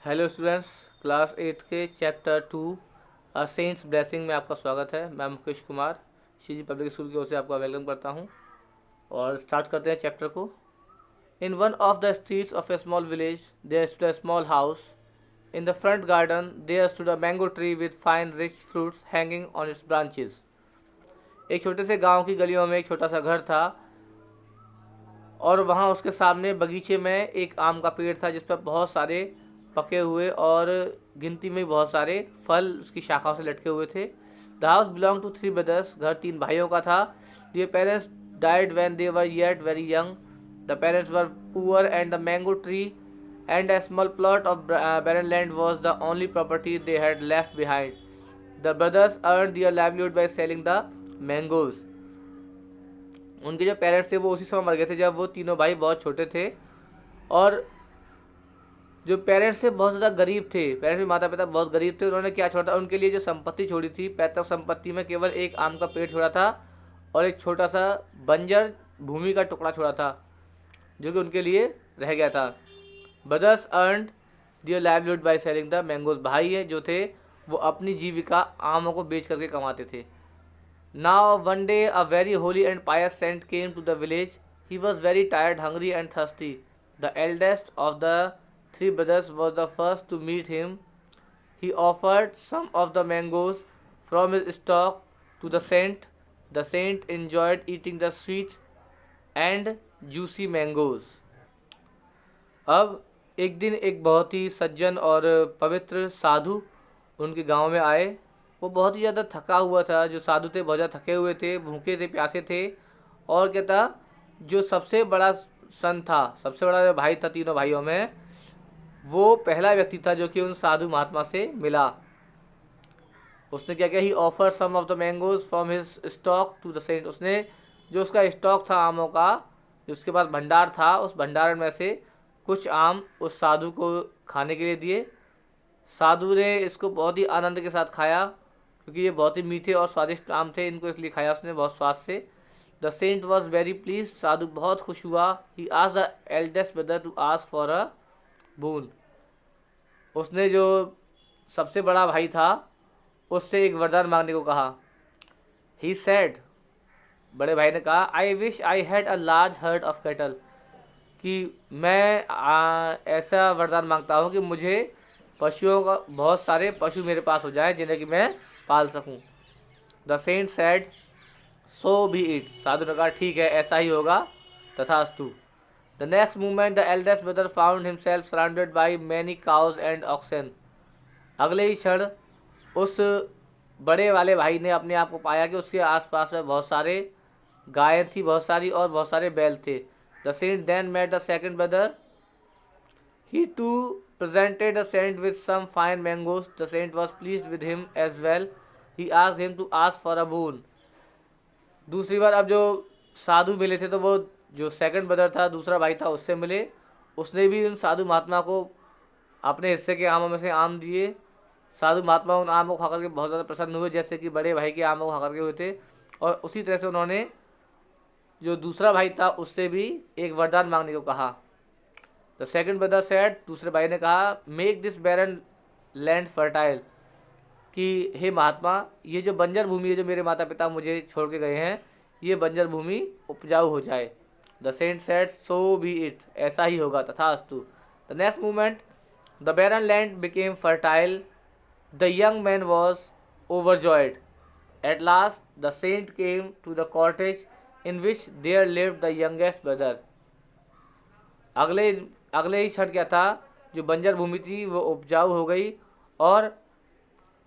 Hello students, class 8 के chapter 2 cents blessing में आपका स्वागत है। मैं मुकेश कुमार श्री जी पब्लिक स्कूल की ओर से आपका वेलकम करता हूं और स्टार्ट करते हैं चैप्टर को। In one of the streets of a small village there stood a small house. In the front garden there stood a mango tree with fine rich fruits hanging on its branches. एक छोटे से गांव की गलियों में एक छोटा सा घर था और वहाँ उसके सामने बगीचे में एक आम का पेड़ था जिस पर बहुत सारे पके हुए और गिनती में बहुत सारे फल उसकी शाखाओं से लटके हुए थे। The house belong to 3 brothers। घर 3 भाइयों का था। Their parents died when they were yet very young. The parents were poor and the mango tree and a small plot of barren land was the only property they had left behind. The brothers earned their livelihood by selling the mangoes. उनके जो parents थे वो उसी समय मर गए थे जब वो तीनों भाई बहुत छोटे थे और जो पेरेंट्स थे बहुत ज़्यादा गरीब थे। पेरेंट्स भी माता पिता बहुत गरीब थे। उन्होंने क्या छोड़ा था, उनके लिए जो संपत्ति छोड़ी थी, पैतृक संपत्ति में केवल एक आम का पेड़ छोड़ा था और एक छोटा सा बंजर भूमि का टुकड़ा छोड़ा था जो कि उनके लिए रह गया था। Brothers earned their livelihood by selling the mangoes. भाई है जो थे वो अपनी जीविका आमों को बेच करके कमाते थे। Now one day a very holy and pious saint came to the village. He was very tired, hungry and thirsty. The eldest of the 3 brothers was the first to meet him. He offered some of the mangoes from his stock to the saint. The saint enjoyed eating the sweet and juicy mangoes. अब एक दिन एक बहुत ही सज्जन और पवित्र साधु उनके गांव में आए। वो बहुत ही ज़्यादा थका हुआ था। जो साधु थे बहुत ज़्यादा थके हुए थे, भूखे थे, प्यासे थे। और क्या था, जो सबसे बड़ा सन था, सबसे बड़ा जो भाई था तीनों भाइयों में, वो पहला व्यक्ति था जो कि उन साधु महात्मा से मिला। उसने क्या किया, he offer some of the mangoes from his stock to the saint. उसने जो उसका स्टॉक था आमों का, जो उसके पास भंडार था, उस भंडार में से कुछ आम उस साधु को खाने के लिए दिए। साधु ने इसको बहुत ही आनंद के साथ खाया क्योंकि ये बहुत ही मीठे और स्वादिष्ट आम थे, इनको इसलिए खाया उसने बहुत स्वाद से। The saint was very please. साधु बहुत खुश हुआ। He asked the eldest brother to ask for a boon. उसने जो सबसे बड़ा भाई था उससे एक वरदान मांगने को कहा। ही सेड, बड़े भाई ने कहा, I wish I had a large heard of cattle, कि मैं ऐसा वरदान मांगता हूँ कि मुझे पशुओं का बहुत सारे पशु मेरे पास हो जाए जिन्हें कि मैं पाल सकूं। The saint said, so be it. साधु ने कहा ठीक है, ऐसा ही होगा, तथास्तु। The next moment the eldest brother found himself surrounded by many cows and oxen. अगले ही क्षण उस बड़े वाले भाई ने अपने आप को पाया कि उसके आसपास में बहुत सारे गायें थी, बहुत सारी, और बहुत सारे बैल थे। The saint then met the second brother. He too presented the saint with some fine mangoes. The saint was pleased with him as well. He asked him to ask for a boon. दूसरी बार अब जो साधु मिले थे तो वो जो second brother था, दूसरा भाई था, उससे मिले। उसने भी उन साधु महात्मा को अपने हिस्से के आमों में से आम दिए। साधु महात्मा उन आमों को खा करके बहुत ज़्यादा प्रसन्न हुए जैसे कि बड़े भाई के आमों को खा करके हुए थे। और उसी तरह से उन्होंने जो दूसरा भाई था उससे भी एक वरदान मांगने को कहा। द सेकेंड ब्रदर सेड, दूसरे भाई ने कहा, make this barren land fertile, कि हे महात्मा, ये जो बंजर भूमि है जो मेरे माता पिता मुझे छोड़ के गए हैं, ये बंजर भूमि उपजाऊ हो जाए। The saint said, so be it, ऐसा ही होगा, तथास्तु। The next moment the barren land became fertile. The young man was overjoyed. At last the saint came to the cottage in which there lived the youngest brother. अगले ही क्षण क्या था, जो बंजर भूमि थी वो उपजाऊ हो गई और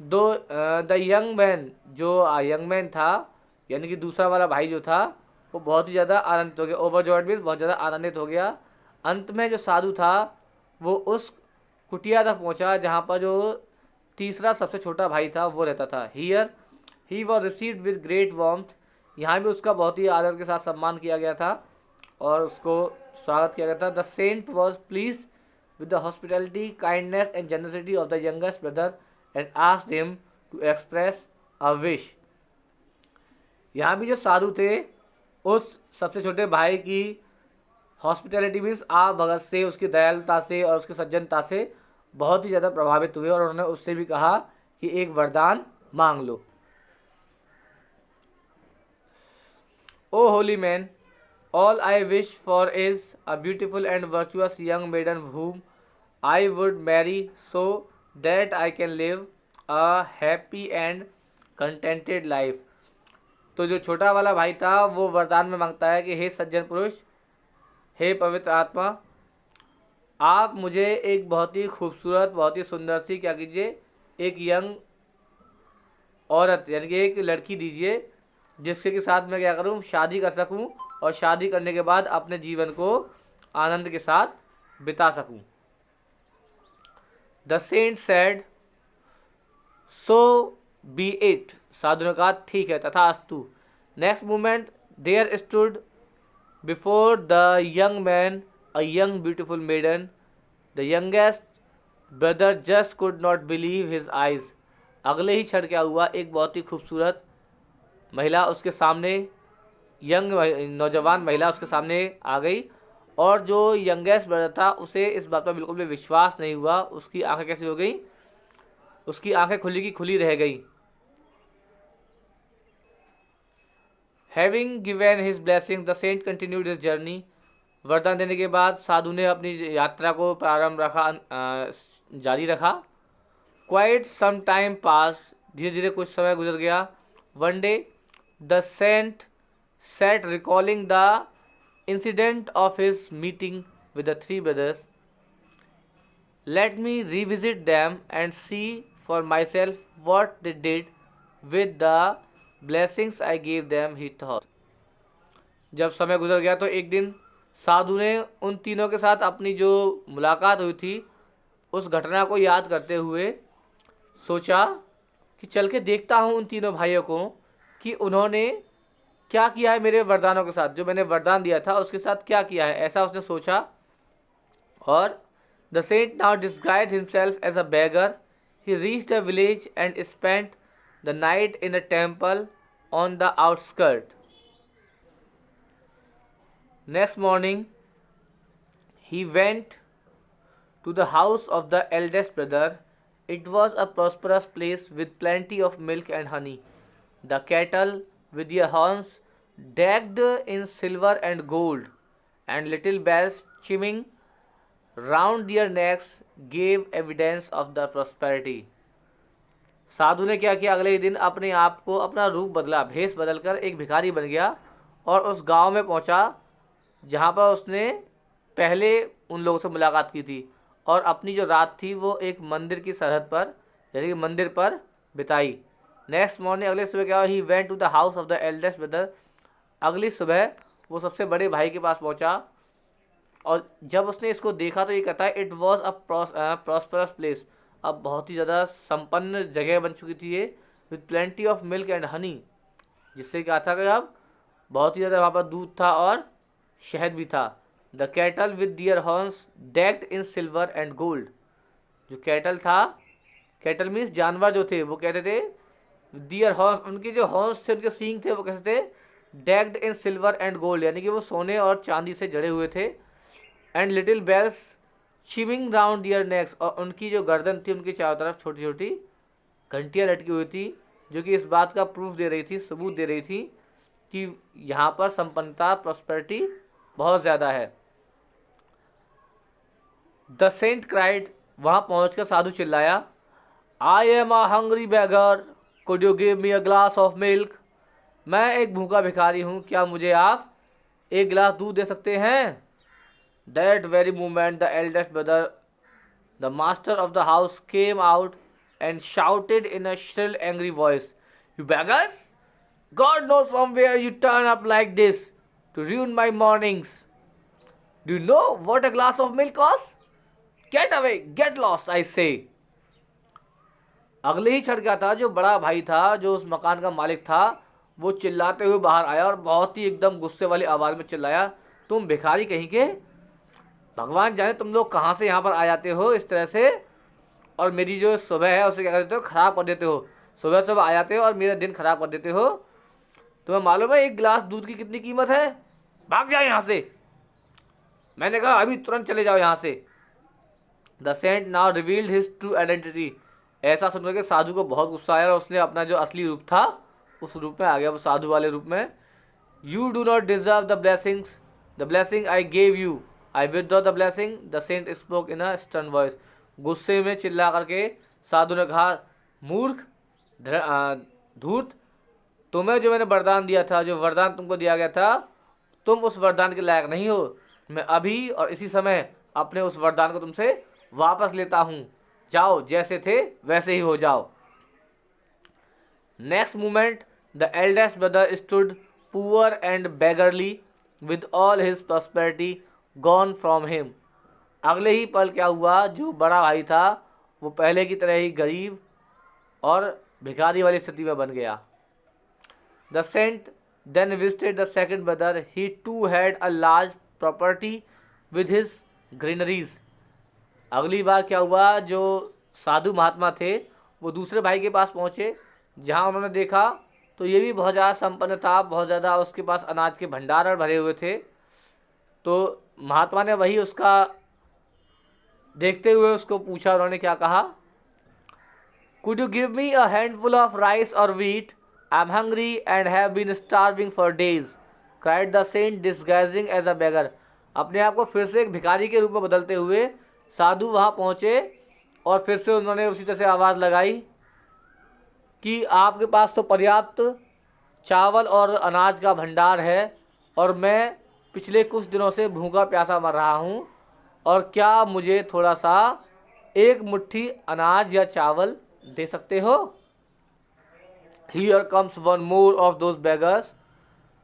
द यंग मैन, जो यंग मैन था यानी कि दूसरा वाला भाई जो था, वो बहुत ही ज़्यादा आनंदित हो गया। ओवरजॉयड भी बहुत ज़्यादा आनंदित हो गया। अंत में जो साधु था वो उस कुटिया तक पहुंचा जहां पर जो तीसरा सबसे छोटा भाई था वो रहता था। Here he was received with great warmth. यहाँ भी उसका बहुत ही आदर के साथ सम्मान किया गया था और उसको स्वागत किया गया था। The saint was please with the hospitality, kindness and generosity of the youngest brother and asked him to express a wish. यहाँ भी जो साधु थे उस सबसे छोटे भाई की हॉस्पिटलिटी मीन्स आप भगत से, उसकी दयालुता से और उसकी सज्जनता से बहुत ही ज़्यादा प्रभावित हुए और उन्होंने उससे भी कहा कि एक वरदान मांग लो। Oh holy man, all I wish for is a beautiful and virtuous young maiden whom I would marry so that I can live a happy and contented life। तो जो छोटा वाला भाई था वो वरदान में मांगता है कि हे सज्जन पुरुष, हे पवित्र आत्मा, आप मुझे एक बहुत ही खूबसूरत, बहुत ही सुंदर सी क्या कीजिए, एक यंग औरत यानी कि एक लड़की दीजिए जिसके के साथ मैं क्या करूं, शादी कर सकूं और शादी करने के बाद अपने जीवन को आनंद के साथ बिता सकूं। The saint said so be it. साधु ने कहा ठीक है, तथास्तु। Next moment there stood before the young man a young beautiful maiden. The youngest brother just could not believe his eyes. अगले ही क्षण क्या हुआ, एक बहुत ही खूबसूरत महिला उसके सामने, यंग नौजवान महिला उसके सामने आ गई और जो यंगेस्ट ब्रदर था उसे इस बात पर बिल्कुल भी विश्वास नहीं हुआ। उसकी आंखें कैसी हो गई, उसकी आंखें खुली की खुली रह गई। Having given his blessing the saint continued his journey. वरदान देने के बाद साधु ने अपनी यात्रा को प्रारंभ रखा, जारी रखा। क्वाइट सम टाइम पास, धीरे धीरे कुछ समय गुजर गया। One day the saint sat recalling the incident of his meeting with the three brothers. Let me revisit them and see for myself what they did with the blessings I give them, he thought. जब समय गुजर गया तो एक दिन साधु ने उन तीनों के साथ अपनी जो मुलाकात हुई थी उस घटना को याद करते हुए सोचा कि चल के देखता हूँ उन तीनों भाइयों को कि उन्होंने क्या किया है मेरे वरदानों के साथ, जो मैंने वरदान दिया था उसके साथ क्या किया है, ऐसा उसने सोचा। और the saint now disguised himself as a beggar. He reached a village and spent the night in a temple on the outskirt. Next morning he went to the house of the eldest brother. It was a prosperous place with plenty of milk and honey. The cattle with their horns decked in silver and gold, and little bells chiming round their necks gave evidence of the prosperity. साधु ने क्या किया, अगले ही दिन अपने आप को, अपना रूप बदला, भेष बदलकर एक भिखारी बन गया और उस गांव में पहुंचा जहां पर उसने पहले उन लोगों से मुलाकात की थी और अपनी जो रात थी वो एक मंदिर की सरहद पर यानी कि मंदिर पर बिताई। नेक्स्ट मॉर्निंग, अगले सुबह क्या हुआ, he went to the house of the eldest brother. अगली सुबह वो सबसे बड़े भाई के पास पहुंचा और जब उसने इसको देखा तो ये कहता है it was a prosperous place. अब बहुत ही ज़्यादा संपन्न जगह बन चुकी थी ये, with plenty of milk and honey, जिससे क्या था कि अब बहुत ही ज़्यादा वहाँ पर दूध था और शहद भी था। The cattle with their horns decked in silver and gold. जो कैटल था, कैटल मीन्स जानवर जो थे, वो कहते थे दियर हॉर्न्स, उनके जो हॉर्न्स थे, उनके सींग थे, वो कैसे थे, decked in silver and gold, यानी कि वो सोने और चांदी से जड़े हुए थे। And little bells chiming round their necks, और उनकी जो गर्दन थी उनकी चारों तरफ छोटी छोटी घंटियाँ लटकी हुई थी, जो कि इस बात का प्रूफ दे रही थी, सबूत दे रही थी कि यहाँ पर संपन्नता, प्रॉस्पेरिटी बहुत ज़्यादा है। द सेंट क्राइड, वहाँ पहुँचकर साधु चिल्लाया, आई am a hungry beggar, could you give me a glass of milk. मैं एक भूखा भिखारी हूँ, क्या मुझे आप एक गिलास दूध दे सकते हैं। That very moment the eldest brother, the master of the house, came out and shouted in a shrill angry voice, you beggars, God knows from where you turn up like this to ruin my mornings. Do you know what a glass of milk costs? Get away, get lost, I say. अगले ही क्षण क्या था, जो बड़ा भाई था, जो उस मकान का मालिक था, वो चिल्लाते हुए बाहर आया और बहुत ही एकदम गुस्से वाली आवाज़ में चिल्लाया, तुम भिखारी कहीं के, भगवान जाने तुम लोग कहाँ से यहाँ पर आ जाते हो इस तरह से, और मेरी जो सुबह है उसे क्या कर देते हो, ख़राब कर देते हो। सुबह सुबह आ जाते हो और मेरा दिन ख़राब कर देते हो। तुम्हें मालूम है एक गिलास दूध की कितनी कीमत है, भाग जाओ यहाँ से। मैंने कहा अभी तुरंत चले जाओ यहाँ से। The saint now revealed his true identity. ऐसा सुनकर के साधु को बहुत गुस्सा आया और उसने अपना जो असली रूप था उस रूप में आ गया, वो साधु वाले रूप में। You do not deserve the blessing I gave you, I withdraw the blessing, the saint spoke in a stern voice. गुस्से में चिल्ला करके साधु ने कहा, मूर्ख, धूर्त, तुम्हें जो मैंने वरदान दिया था, जो वरदान तुमको दिया गया था, तुम उस वरदान के लायक नहीं हो। मैं अभी और इसी समय अपने उस वरदान को तुमसे वापस लेता हूँ। जाओ, जैसे थे वैसे ही हो जाओ। Next moment the eldest brother stood poor and beggarly with all his prosperity gone from him. अगले ही पल क्या हुआ, जो बड़ा भाई था वो पहले की तरह ही गरीब और भिखारी वाली स्थिति में बन गया। The saint then visited the second brother, he too had a large property with his greeneries. अगली बार क्या हुआ, जो साधु महात्मा थे वो दूसरे भाई के पास पहुँचे, जहाँ उन्होंने देखा तो ये भी बहुत ज़्यादा संपन्न था, बहुत ज़्यादा उसके पास अनाज के भंडार भरे हुए थे। तो महात्मा ने वही उसका देखते हुए उसको पूछा, उन्होंने क्या कहा, could you give me a handful of rice और wheat, I am hungry and have been starving for days, cried the saint disguising as a beggar. अपने आप को फिर से एक भिखारी के रूप में बदलते हुए साधु वहाँ पहुँचे और फिर से उन्होंने उसी तरह से आवाज़ लगाई कि आपके पास तो पर्याप्त चावल और अनाज का भंडार है और मैं पिछले कुछ दिनों से भूखा प्यासा मर रहा हूँ, और क्या मुझे थोड़ा सा एक मुट्ठी अनाज या चावल दे सकते हो। Here comes one more of those beggars.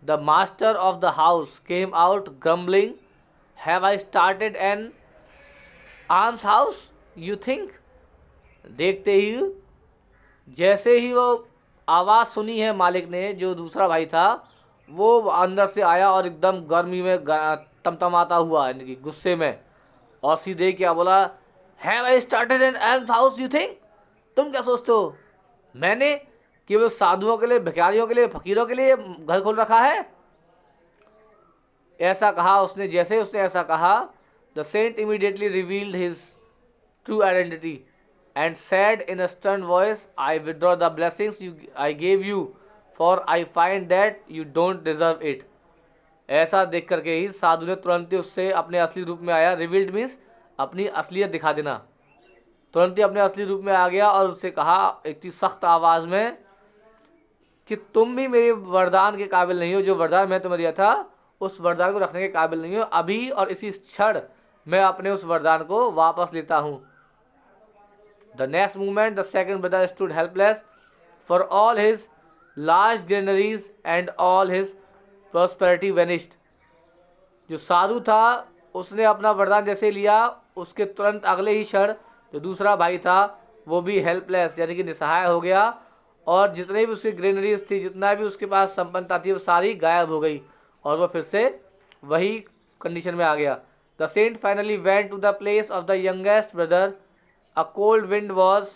The master of the house came out grumbling, have I started an almshouse, you think? देखते ही जैसे ही वो आवाज़ सुनी है मालिक ने, जो दूसरा भाई था वो अंदर से आया और एकदम गर्मी में तमतमाता हुआ, यानी कि गुस्से में, और सीधे क्या बोला, have I started an alms house you think, तुम क्या सोचते हो मैंने केवल साधुओं के लिए, भिखारियों के लिए, फकीरों के लिए घर खोल रखा है। ऐसा कहा उसने। जैसे उसने ऐसा कहा, the saint immediately revealed his true identity and said in a stern voice, I withdraw the blessings I gave you, for I find that you don't deserve it. ऐसा देख करके ही साधु ने तुरंत ही उससे अपने असली रूप में आया। रिवील्ड मीन्स अपनी असलियत दिखा देना। तुरंत ही अपने असली रूप में आ गया और उससे कहा एक सख्त आवाज़ में कि तुम भी मेरे वरदान के काबिल नहीं हो। जो वरदान मैं तुम्हें दिया था उस वरदान को रखने के काबिल नहीं हो। अभी और इसी क्षण मैं अपने उस वरदान को वापस लेता हूँ। The next moment, the second brother stood helpless, for all his large granaries and all his prosperity vanished. जो साधु था उसने अपना वरदान जैसे लिया, उसके तुरंत अगले ही क्षण जो दूसरा भाई था वो भी हेल्पलेस यानी कि निसहाय हो गया, और जितने भी उसकी ग्रेनरीज थी, जितना भी उसके पास संपन्नता थी, वो सारी गायब हो गई और वो फिर से वही कंडीशन में आ गया। The saint finally went to the place of the youngest brother. A cold wind was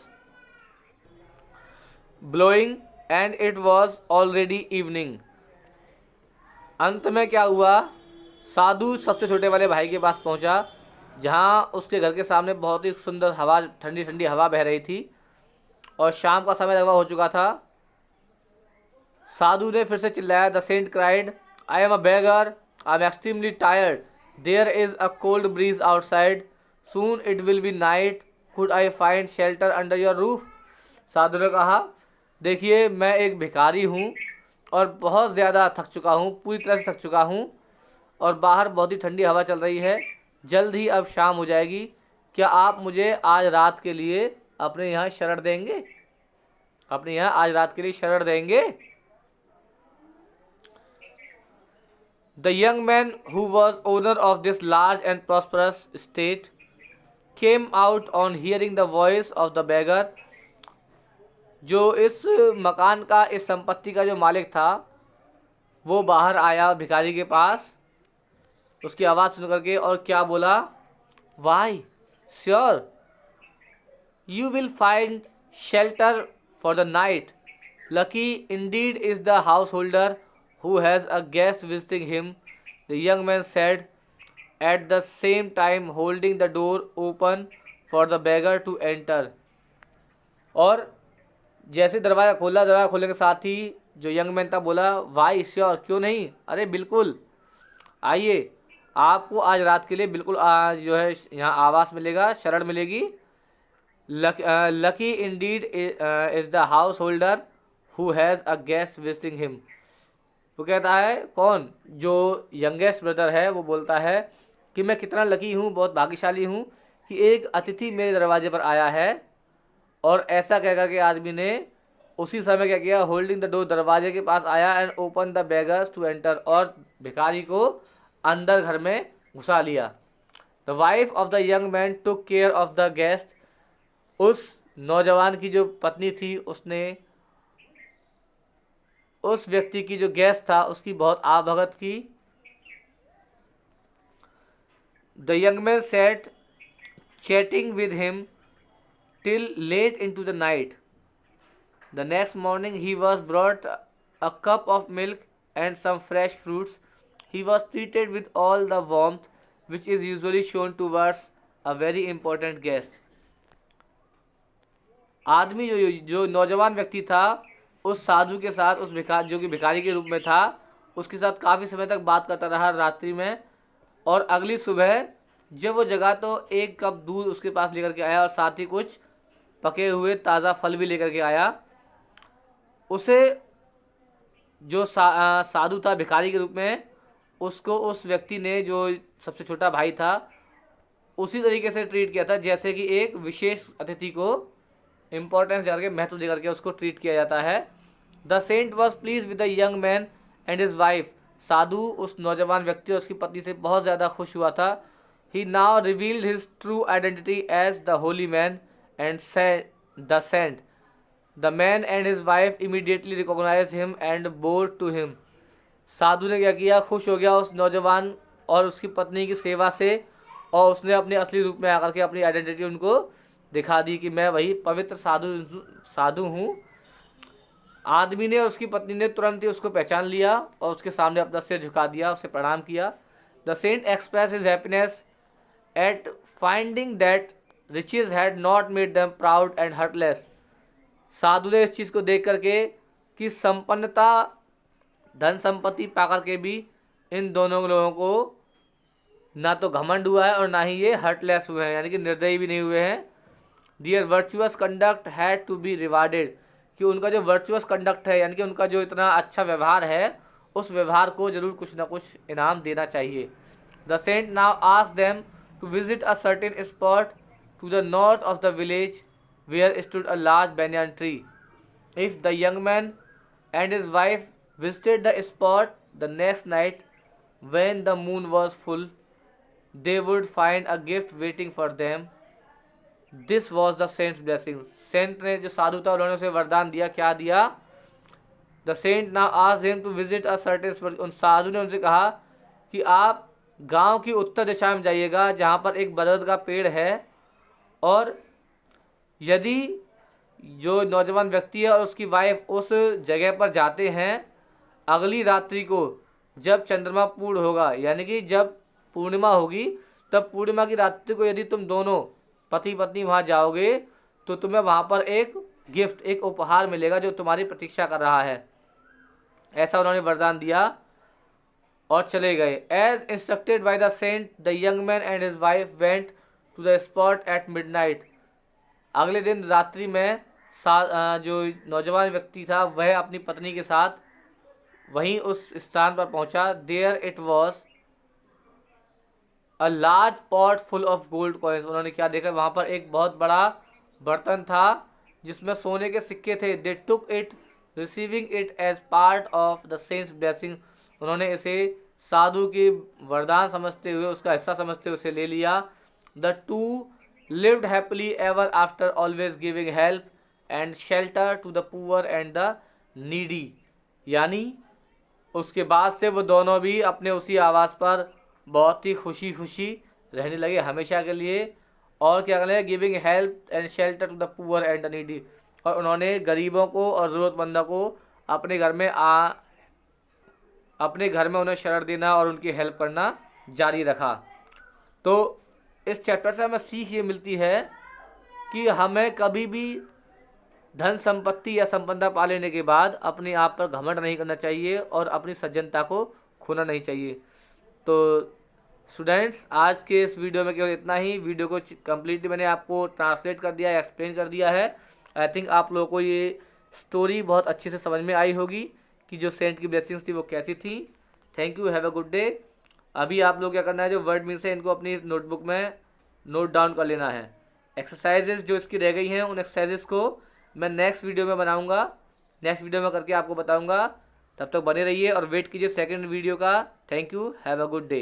blowing and it was already evening. अंत में क्या हुआ, साधु सबसे छोटे वाले भाई के पास पहुंचा, जहां उसके घर के सामने बहुत ही सुंदर हवा, ठंडी ठंडी हवा बह रही थी और शाम का समय लगभग हो चुका था। साधु ने फिर से चिल्लाया, the saint cried, I am a beggar, I am extremely tired, there is a cold breeze outside, soon it will be night, could I find shelter under your roof. साधु ने कहा, देखिए मैं एक भिखारी हूँ और बहुत ज़्यादा थक चुका हूँ, पूरी तरह से थक चुका हूँ, और बाहर बहुत ही ठंडी हवा चल रही है, जल्द ही अब शाम हो जाएगी, क्या आप मुझे आज रात के लिए अपने यहाँ शरण देंगे, अपने यहाँ आज रात के लिए शरण देंगे। The young man who was owner of this large and prosperous state came out on hearing the voice of the beggar। जो इस मकान का, इस संपत्ति का जो मालिक था वो बाहर आया भिखारी के पास उसकी आवाज़ सुन करके, और क्या बोला, why sure you will find shelter for the night, lucky indeed is the householder who has a guest visiting him, the young man said, at the same time holding the door open for the beggar to enter. और जैसे दरवाज़ा खोला, दरवाज़ा खोलने के साथ ही जो young man था बोला, वाई श्योर, क्यों नहीं, अरे बिल्कुल, आइए, आपको आज रात के लिए बिल्कुल आज जो है यहाँ आवास मिलेगा, शरण मिलेगी। Lucky indeed is the householder who has a guest visiting him. वो कहता है कौन, जो यंगेस्ट ब्रदर है वो बोलता है कि मैं कितना लकी हूँ, बहुत भाग्यशाली हूँ कि एक अतिथि मेरे दरवाजे पर आया है। और ऐसा कह कर के आदमी ने उसी समय क्या किया, होल्डिंग द डोर, दरवाजे के पास आया and open the beggars to enter, और भिखारी को अंदर घर में घुसा लिया। The wife of the young man took care of the guest. उस नौजवान की जो पत्नी थी उसने उस व्यक्ति की जो गेस्ट था उसकी बहुत आवभगत की। The young man sat chatting with him till late into the night. The next morning he was brought a cup of milk and some fresh fruits. He was treated with all the warmth which is usually shown towards a very important guest. आदमी जो नौजवान व्यक्ति था उस साधु के साथ, उस जो कि भिखारी के रूप में था, उसके साथ काफ़ी समय तक बात करता रहा रात्रि में। और अगली सुबह जब वो जगा तो एक कप दूध उसके पास लेकर के आया और साथ ही कुछ पके हुए ताज़ा फल भी लेकर के आया। उसे जो साधु था भिखारी के रूप में, उसको उस व्यक्ति ने, जो सबसे छोटा भाई था, उसी तरीके से ट्रीट किया था जैसे कि एक विशेष अतिथि को इम्पोर्टेंस देकर के, महत्व देकर के उसको ट्रीट किया जाता है। The saint was please with the young man and his wife. साधु उस नौजवान व्यक्ति और उसकी पत्नी से बहुत ज़्यादा खुश हुआ था। He now revealed his true identity as the holy man and the saint. The man and his wife immediately recognise him and bore to him. साधु ने क्या किया, खुश हो गया उस नौजवान और उसकी पत्नी की सेवा से, और उसने अपने असली रूप में आकर के अपनी आइडेंटिटी उनको दिखा दी कि मैं वही पवित्र साधु हूँ। आदमी ने और उसकी पत्नी ने तुरंत ही उसको पहचान लिया और उसके सामने अपना सिर झुका दिया, उसे प्रणाम किया। The saint express his happiness at finding that riches had not made them proud and heartless. साधु ने इस चीज़ को देख करके कि संपन्नता, धन संपत्ति पा करके भी इन दोनों लोगों को ना तो घमंड हुआ है और ना ही ये हर्टलेस हुए हैं, यानी कि निर्दयी भी नहीं हुए हैं। Their virtuous conduct had to be rewarded, कि उनका जो वर्चुअस कंडक्ट है, यानी कि उनका जो इतना अच्छा व्यवहार है, उस व्यवहार को जरूर कुछ ना कुछ इनाम देना चाहिए। The saint now asked them to visit a certain spot to the north of the village where stood a large banyan tree. If the young man and his wife visited the spot the next night when the moon was full, they would find a gift waiting for them. This was the saint's blessing. Saint ने जो साधु था उन्होंने उसे वरदान दिया। क्या दिया? The saint now asked him to visit a certain spot. उन साधु ने उनसे कहा कि आप गांव की उत्तर दिशा में जाइएगा जहां पर एक बरगद का पेड़ है, और यदि जो नौजवान व्यक्ति है और उसकी वाइफ उस जगह पर जाते हैं अगली रात्रि को, जब चंद्रमा पूर्ण होगा, यानी कि जब पूर्णिमा होगी, तब पूर्णिमा की रात्रि को यदि तुम दोनों पति पत्नी वहाँ जाओगे तो तुम्हें वहाँ पर एक गिफ्ट, एक उपहार मिलेगा जो तुम्हारी प्रतीक्षा कर रहा है। ऐसा उन्होंने वरदान दिया और चले गए। As instructed by the saint the young man and his wife went to the spot at midnight. अगले दिन रात्रि में जो नौजवान व्यक्ति था वह अपनी पत्नी के साथ वहीं उस स्थान पर पहुंचा। There it was a large pot full of gold coins. उन्होंने क्या देखा, वहाँ पर एक बहुत बड़ा बर्तन था जिसमें सोने के सिक्के थे। They took it receiving it as part of the saint's blessing. उन्होंने इसे साधु की वरदान समझते हुए, उसका हिस्सा समझते हुए उसे ले लिया। The two lived happily ever after, always giving help and shelter to the poor and the needy। यानी उसके बाद से वो दोनों भी अपने उसी आवास पर बहुत ही खुशी खुशी रहने लगे हमेशा के लिए। और क्या करें, giving help and shelter to the poor and the needy. और उन्होंने गरीबों को और ज़रूरतमंदों को अपने घर में उन्हें शरण देना और उनकी हेल्प करना जारी रखा। तो इस चैप्टर से हमें सीख ये मिलती है कि हमें कभी भी धन संपत्ति या संपदा पा लेने के बाद अपने आप पर घमंड नहीं करना चाहिए और अपनी सज्जनता को खोना नहीं चाहिए। तो स्टूडेंट्स, आज के इस वीडियो में केवल इतना ही। वीडियो को कम्प्लीटली मैंने आपको ट्रांसलेट कर दिया है, एक्सप्लेन कर दिया है। आई थिंक आप लोगों को ये स्टोरी बहुत अच्छे से समझ में आई होगी कि जो सेंट की ब्लेसिंग्स थी वो कैसी थी। Thank you, have a good day. अभी आप लोग क्या करना है, जो वर्ड मीन्स है इनको अपनी नोटबुक में नोट डाउन कर लेना है। एक्सरसाइजेज जो इसकी रह गई हैं उन एक्सरसाइजेज को मैं नेक्स्ट वीडियो में बनाऊंगा, नेक्स्ट वीडियो में करके आपको बताऊंगा। तब तक बने रहिए और वेट कीजिए सेकंड वीडियो का। Thank you, have a good day.